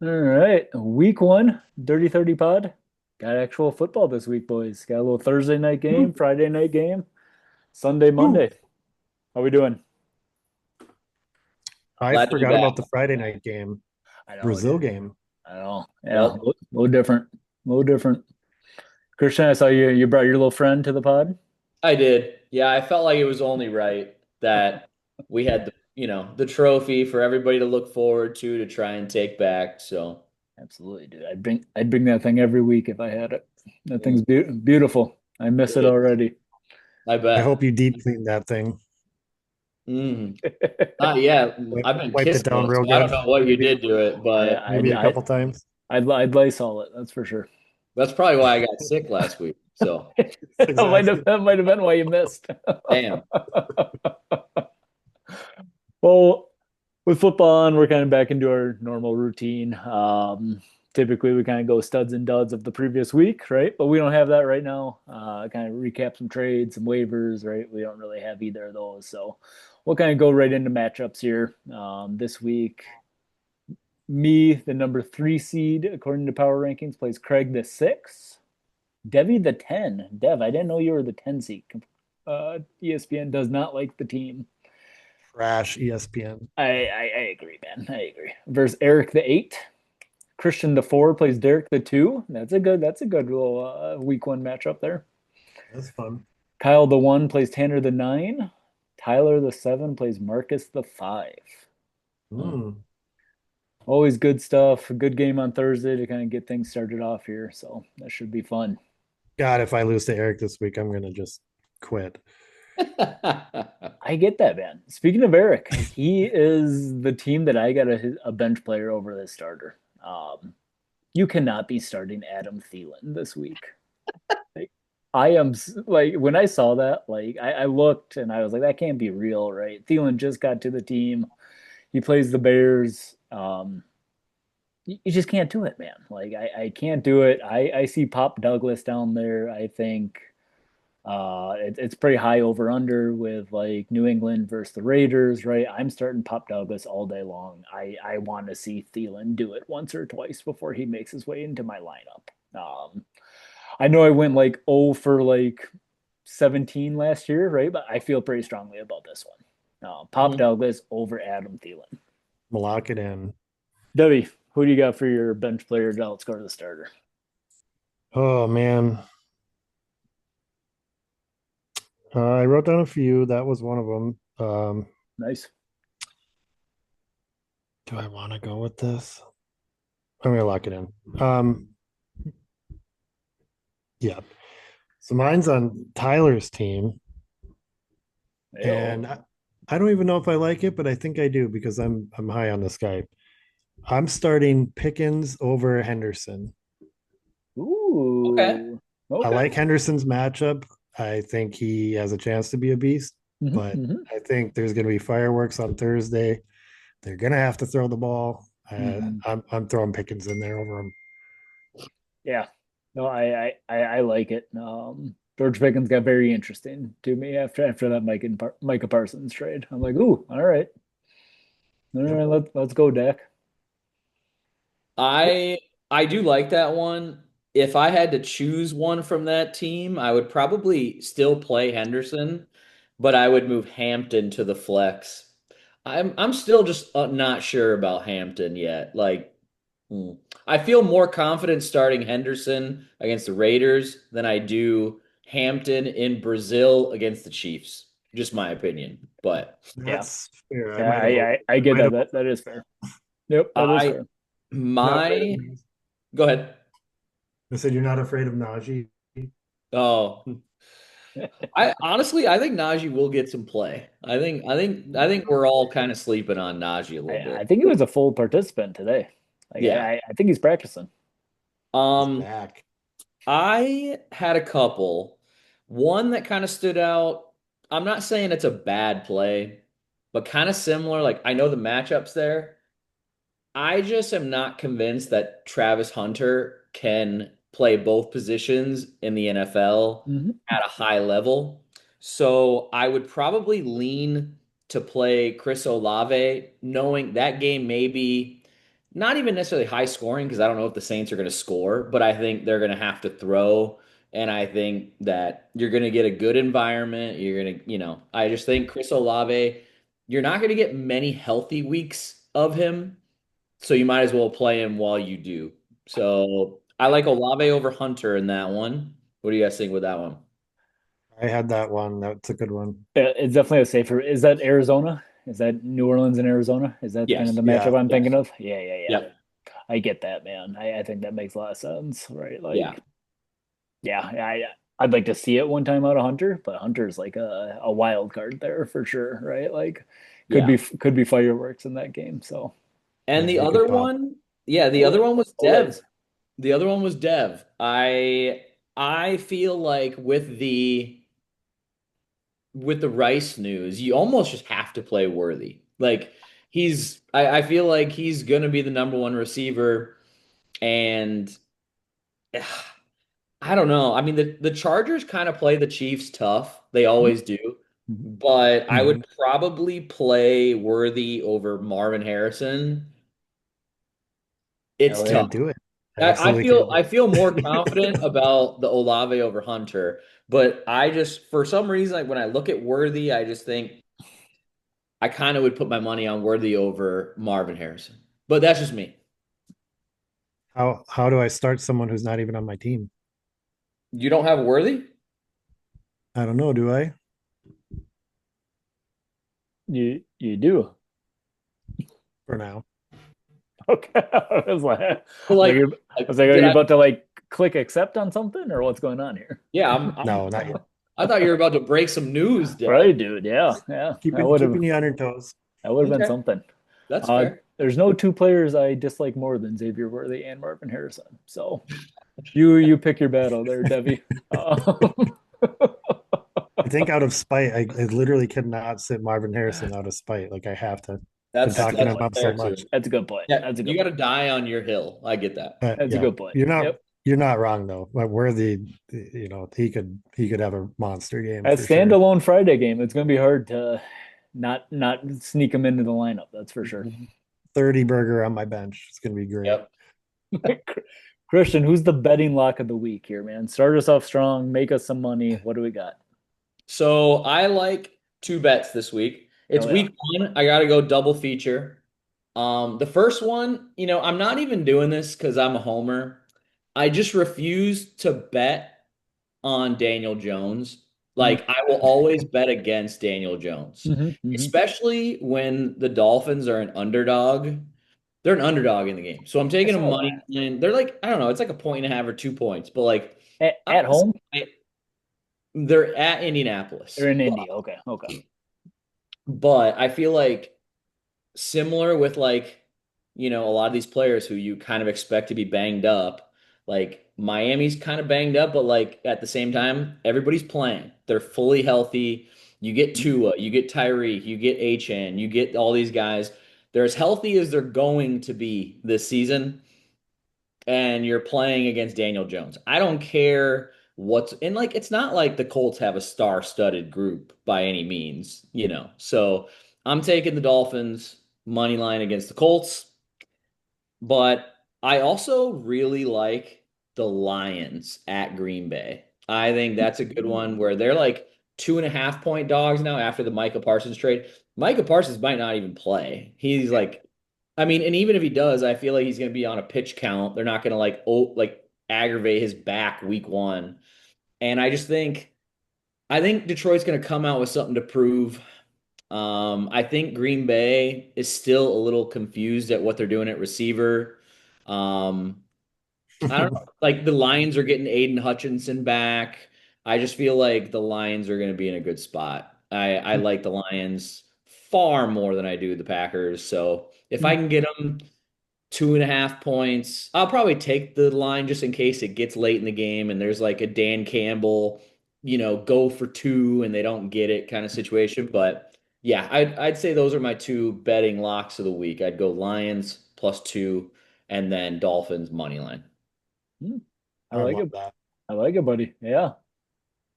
All right. Week one, Dirty 30 pod. Got actual football this week, boys. Got a little Thursday night game, Friday night game, Sunday, Ooh, Monday. How we doing? I Glad to be forgot back. about the Friday night game, I know, Brazil dude. game. I know. Yeah, a Yep, little different. A little different. Christian, I saw you brought your little friend to the pod. I did. Yeah, I felt like it was only right that we had the trophy for everybody to look forward to try and take back. So, Absolutely, dude. I'd bring that thing every week if I had it. That mm, thing's beautiful. I miss it it is. already. I I bet. hope you deep cleaned that thing. Mm. Yeah, Wi- I've been Wiped it kissing down it, real so I don't good. know what you Maybe did to it, I but I'd maybe a I couple times. I'd Lysol it, that's for sure. that's probably why I got sick last week. So, That might have Exactly. that might have been why you missed. damn. Well, with football on, we're kind of back into our normal routine. Typically, we kind of go studs and duds of the previous week, right? But we don't have that right now. Kind of recap some trades, some waivers, right? We don't really have either of those. So we'll kind of go right into matchups here. This week, me, the number three seed, according to Power Rankings, plays Craig the six. Devi the 10. Dev, I didn't know you were the 10 seed. ESPN does not like the team. Trash ESPN. I agree, man. I agree. Versus Eric the 8. Christian the 4 plays Derek the 2. That's a good little week one matchup there. That's fun. Kyle the 1 plays Tanner the 9. Tyler the 7 plays Marcus the 5. Hmm. Mm. Always good stuff. A good game on Thursday to kind of get things started off here. So that should be fun. God, if I lose to Eric this week, I'm gonna just quit. I get that, man. Speaking of Eric, he is the team that I got a bench player over the starter. You cannot be starting Adam Thielen this week. Like, I am like when I saw that, like I looked and I was like, that can't be real, right? Thielen just got to the team. He plays the Bears. You just can't do it, man. Like I can't do it. I see Pop Douglas down there. I think it's pretty high over under with like New England versus the Raiders, right? I'm starting Pop Douglas all day long. I want to see Thielen do it once or twice before he makes his way into my lineup. I know I went like 0 for like 17 last year, right? But I feel pretty strongly about this one. Pop Mhm. Douglas over Adam Thielen. Lock it in. Debbie, who do you got for your bench player to outscore the starter? Oh man. I wrote down a few. That was one of them. Nice. Do I want to go with this? I'm gonna lock it in. Yeah. So mine's on Tyler's team, Ayo. and I don't even know if I like it, but I think I do because I'm high on this guy. I'm starting Pickens over Henderson. Okay. Ooh. I Okay. like Henderson's matchup. I think he has a chance to be a beast, but Hmm. I think there's going to be fireworks on Thursday. They're going to have to throw the ball. Hmm. I'm throwing Pickens in there over him. Yeah. No, I like it. George Pickens got very interesting to me after that Micah Parsons trade. I'm like, ooh, all right, Yep. let's go, Dak. I I do like that one. If I had to choose one from that team, I would probably still play Henderson, but I would move Hampton to the flex. I'm still just not sure about Hampton yet. Like, hmm. I feel more confident starting Henderson against the Raiders than I do Hampton in Brazil against the Chiefs. Just my opinion. But Yeah, That's fair. yeah, I I get might that. have That is fair. Yep, that is I fair. not afraid of my Najee. go ahead. I said you're not afraid of Najee. Oh. I think Najee will get some play. I think we're all kind of sleeping on Najee a little I bit. think he was a full participant today. Like Yeah. I think he's practicing. He's Um, back. I had a couple. One that kind of stood out. I'm not saying it's a bad play, but kind of similar. Like I know the matchups there. I just am not convinced that Travis Hunter can play both positions in the NFL Hmm. at a high level. So I would probably lean to play Chris Olave, knowing that game may be not even necessarily high scoring because I don't know if the Saints are going to score, but I think they're going to have to throw. And I think that you're going to get a good environment. You're going to, I just think Chris Olave, you're not going to get many healthy weeks of him. So you might as well play him while you do. So I like Olave over Hunter in that one. What do you guys think with that one? I had that one. That's a good one. It's definitely a safer. Is that Arizona? Is that New Orleans and Arizona? Is that kind of Yes. the Yeah. matchup I'm thinking Yes. of? Yeah, yeah, yeah. Yep. I get that, man. I think that makes a lot of sense, right? Yeah. Like, yeah, I'd like to see it one time out of Hunter, but Hunter's like a wild card there for sure, right? Like, Yeah. could be fireworks in that game. So, And Yeah, the he could other pop. one, yeah, the other Ole, one was Ole. Dev. The other one was Dev. I feel like with the Rice news, you almost just have to play Worthy. Like I feel like he's gonna be the number one receiver, and I don't know. I mean, the Chargers kind of play the Chiefs tough. They always do. Mhm. But I would Mhm. probably play Worthy over Marvin Harrison. It's Hell Yeah, yeah. tough. do it. I Absolutely feel can. I feel more confident about the Olave over Hunter, but I just for some reason like when I look at Worthy, I just think I kind of would put my money on Worthy over Marvin Harrison. But that's just me. How do I start someone who's not even on my team? You don't have Worthy? I don't know. Do I? You do. For now. Okay. I was like, I But was like, are did you I? about to like click accept on something or what's going on here? Yeah, No, not yet. I thought you were about to break some news, Dev. Right, dude. Yeah, yeah. Keeping you on your toes. That would have been Okay, something. that's fair. There's no two players I dislike more than Xavier Worthy and Marvin Harrison. So you pick your battle there, Debbie. I think out of spite, I literally cannot sit Marvin Harrison out of spite. Like I have to. Been That's talking that's him up so fair too. much. That's a good point. Yeah, That's a you good got to point. die on your hill. I get that. That's a Yeah, good point. Yep. you're not wrong though. But Worthy, he could have a monster game That for sure. standalone Friday game, it's going to be hard to not sneak him into the lineup. That's for sure. 30 burger on my bench. It's gonna be great. Yep. Christian, who's the betting lock of the week here, man? Start us off strong, make us some money. What do we got? So I like two bets this week. It's Oh yeah. week one. I got to go double feature. The first one, I'm not even doing this because I'm a homer. I just refuse to bet on Daniel Jones. Like I will always bet against Daniel Jones, Mm-hmm, hmm. especially when the Dolphins are an underdog. They're an underdog in the game. So I'm I taking a saw money that. line. They're like, I don't know, it's like a point and a half or 2 points, but like At home? honestly, they're at They're Indianapolis. in Indy. Okay, okay. But I feel like similar with like, a lot of these players who you kind of expect to be banged up, like Miami's kind of banged up, but like at the same time, everybody's playing. They're fully healthy. You get Tua, you get Tyreek, you get HN, you get all these guys. They're as healthy as they're going to be this season, and you're playing against Daniel Jones. I don't care what's and like it's not like the Colts have a star-studded group by any means. So I'm taking the Dolphins money line against the Colts, but I also really like the Lions at Green Bay. I think that's a good one where they're like 2.5 point dogs now after the Micah Parsons trade. Micah Parsons might not even play. He's like I mean, and even if he does, I feel like he's going to be on a pitch count. They're not going to like aggravate his back week one. And I think Detroit's going to come out with something to prove. I think Green Bay is still a little confused at what they're doing at receiver. Um, I don't know. Like the Lions are getting Aiden Hutchinson back. I just feel like the Lions are going to be in a good spot. I like the Lions far more than I do the Packers. So if I can get them 2.5 points. I'll probably take the line just in case it gets late in the game and there's like a Dan Campbell, go for two and they don't get it kind of situation. But yeah, I'd say those are my two betting locks of the week. I'd go Lions +2 and then Dolphins money line. Hmm. I I like love it. that. I like it, buddy. Yeah.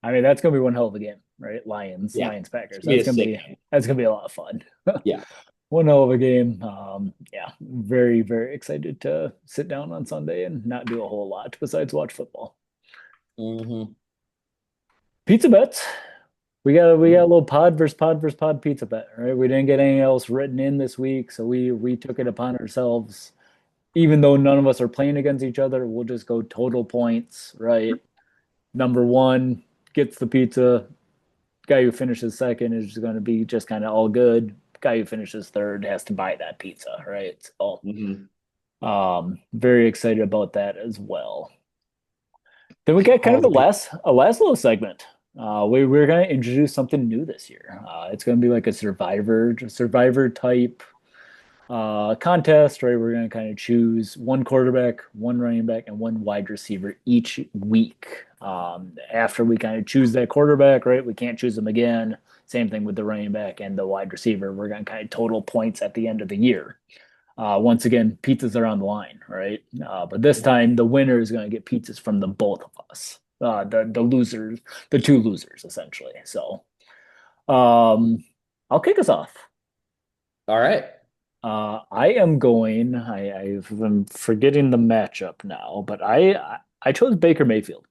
I mean, that's gonna be one hell of a game, right? Yeah, Lions it's Packers. gonna be a sick game. That's gonna be a lot of fun. Yeah. one hell of a game. Yeah, very, very excited to sit down on Sunday and not do a whole lot besides watch football. Hmm. Pizza bets. We got a little pod versus pod pizza bet, right? We didn't get anything else written in this week, so we took it upon ourselves. Even though none of us are playing against each other, we'll just go total points, right? Number one gets the pizza. Guy who finishes second is going to be just kind of all good. Guy who finishes third has to buy that pizza, right? So, Hmm. very excited about that as well. Then we got kind All of the people. a last little segment. We're going to introduce something new this year. It's going to be like a survivor type contest, right? We're going to kind of choose one quarterback, one running back, and one wide receiver each week. After we kind of choose that quarterback, right? We can't choose them again. Same thing with the running back and the wide receiver. We're going to kind of total points at the end of the year. Once again, pizzas are on the line, right? But this time, the winner is going to get pizzas from the both of us. The losers, the two losers, essentially. So, I'll kick us off. All right. I am going. I'm forgetting the matchup now, but I chose Baker Mayfield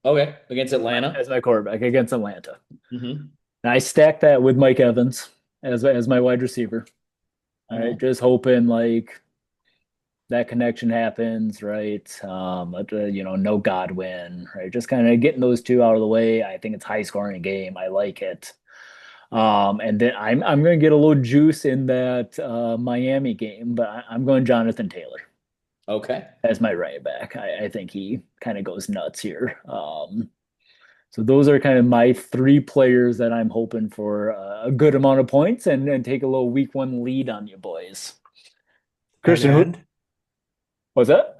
Okay. Against Atlanta. as my quarterback against Atlanta. Hmm. And I stacked that with Mike Evans as my wide receiver. All right, Hmm. just hoping like that connection happens, right? No Godwin, right? Just kind of getting those two out of the way. I think it's high scoring game. I like it. And then I'm going to get a little juice in that Miami game, but I'm going Jonathan Taylor Okay. as my right back. I think he kind of goes nuts here. So those are kind of my three players that I'm hoping for a good amount of points and take a little week one lead on you boys. Tight Christian, who end. was that?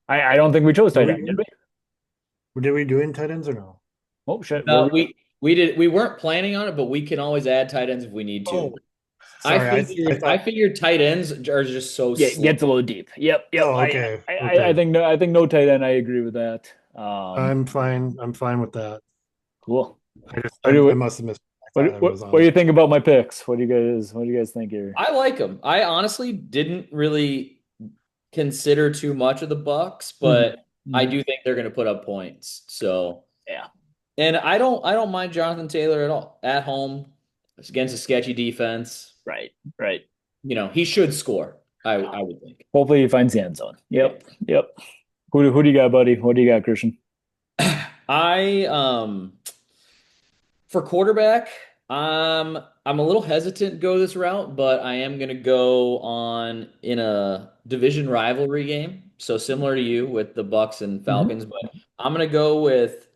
I don't think we chose Are tight we end, did we? did we do in tight ends or no? Oh shit, where No, we? we weren't planning on it, but we can always add tight ends if we need to. Oh, sorry. I I thought. figured tight ends are just so Yeah, it slow. gets a little deep. Yep, yep. Oh, I okay. I I I Okay. think no, I think no tight end. I agree with that. I'm fine. I'm fine with that. Cool. I What do I we, must have missed. I what thought I what was what on do this. you think about my picks? What do you guys think here? I like them. I honestly didn't really consider too much of the Bucks, Hmm. but I Hmm. do think they're going to put up points. So, Yeah. and I don't mind Jonathan Taylor at all. At home, it's against a sketchy defense. Right. Right. He should score. I would think. Hopefully he finds the end zone. Yeah. Yep. Yep. Who do you got, buddy? What do you got, Christian? I For quarterback, I'm a little hesitant to go this route, but I am going to go on in a division rivalry game. So similar to you with the Bucks and Hmm. Falcons, but I'm going to go with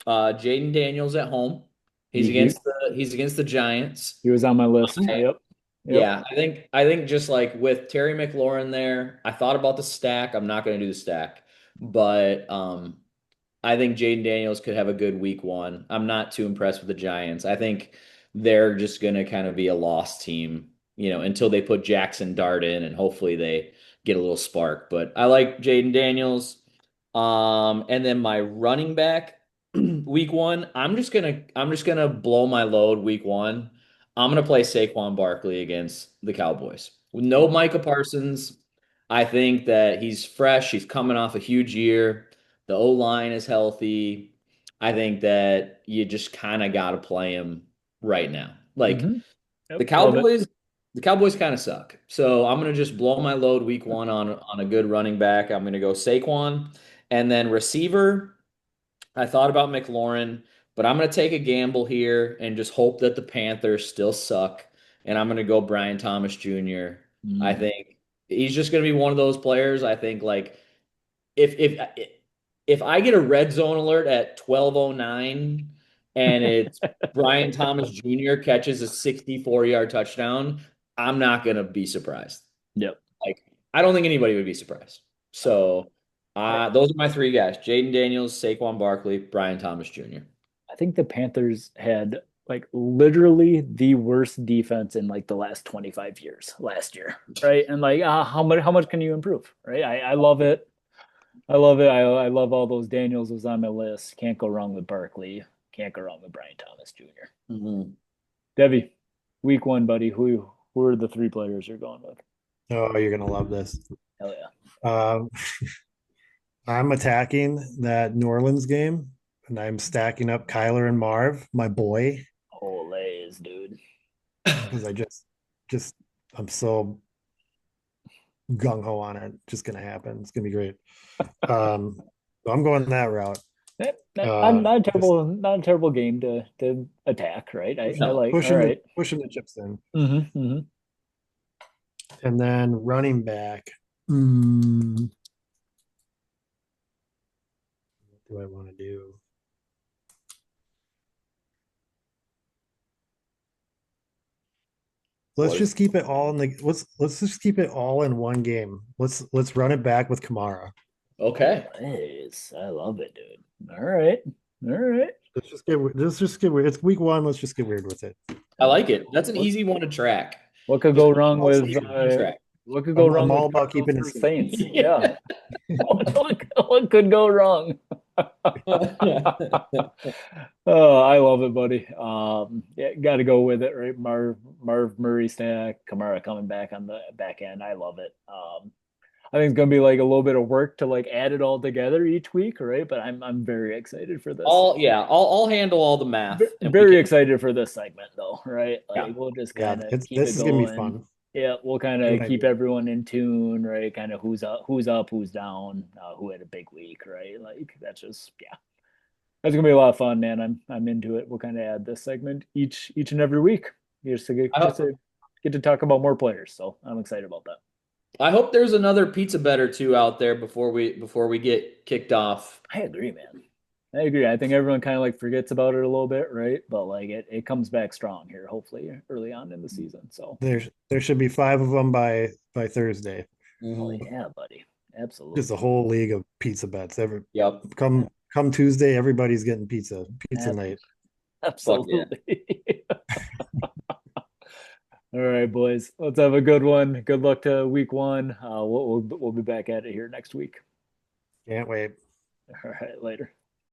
Jaden Daniels at home. He, he He's against the Giants. he was on my list. Yep. Yep. Yeah, I think just like with Terry McLaurin there, I thought about the stack. I'm not going to do the stack, but I think Jaden Daniels could have a good week one. I'm not too impressed with the Giants. I think they're just going to kind of be a lost team, until they put Jackson Dart in and hopefully they get a little spark. But I like Jaden Daniels. And then my running back week one, I'm just gonna blow my load week one. I'm gonna play Saquon Barkley against the Cowboys. With no Oh. Micah Parsons, I think that he's fresh. He's coming off a huge year. The O line is healthy. I think that you just kind of got to play him right now. Like Hmm. Yep. the Love it. Cowboys, the Cowboys kind of suck. So I'm gonna just blow my load week one on a good running back. I'm gonna go Saquon, and then receiver. I thought about McLaurin, but I'm gonna take a gamble here and just hope that the Panthers still suck. And I'm gonna go Brian Thomas Jr. I Mm. think he's just gonna be one of those players. I think like if if if I get a red zone alert at 12:09 and it's Brian Thomas Jr. catches a 64-yard touchdown, I'm not gonna be surprised. Yep. Like I don't think anybody would be surprised. So I, those are my three guys: Jaden Daniels, Saquon Barkley, Brian Thomas Jr. I think the Panthers had like literally the worst defense in like the last 25 years last year, right? And like how much can you improve, right? I love it. I love it. I love all those Daniels was on my list. Can't go wrong with Barkley. Can't go wrong with Brian Thomas Jr. Mhm. Debbie, week one, buddy. Who are the three players you're going with? Oh, you're gonna love this. Hell yeah. Um, I'm attacking that New Orleans game, and I'm stacking up Kyler and Marv, my boy, Olays, dude. because just I'm so gung ho on it. Just gonna happen. It's gonna be great. Um, so I'm going that route. Not a Just terrible game to attack, right? I No. like. All right. pushing the chips in, Mm-hmm. and then running back. What do I want to do? Let's just keep it all in the let's just keep it all in one game. Let's run it back with Kamara. Okay. Nice. I love it, dude. All right. All right. Let's just get weird. It's week one. Let's just get weird with it. I like it. That's an What easy one to track. what could Just go wrong Also, with track. what could go I'm wrong all with about Cardinals keeping it versus simple. Saints? Yeah. What could go wrong? Oh, I love it, buddy. Yeah, got to go with it, right? Marv Murray stack, Kamara coming back on the back end. I love it. I think it's gonna be like a little bit of work to like add it all together each week, right? But I'm very excited for this. I'll handle all the math and we Very can excited for this segment though, right? yeah. Like we'll just Yeah, kind of it's keep this it is gonna be going. fun. Yeah, we'll kind Good of keep idea. everyone in tune, right? Kind of who's up, who's down, who had a big week, right? Like that's just yeah, that's gonna be a lot of fun, man. I'm into it. We'll kind of add this segment each and every week, I just hope, to get to talk about more players. So I'm excited about that. I hope there's another pizza bet or two out there before we get kicked off. I agree, man. I agree. I think everyone kind of like forgets about it a little bit, right? But like it comes back strong here, hopefully early on in the season. So, There should be five of them by Thursday. oh Mhm. yeah, buddy, Just a absolutely, whole league of pizza bets. Yep. Come Tuesday, everybody's getting pizza Ab- night. Fuck yeah. absolutely. All right, boys, let's have a good one. Good luck to week one. We'll be back at it here next week. Can't wait. All right, later.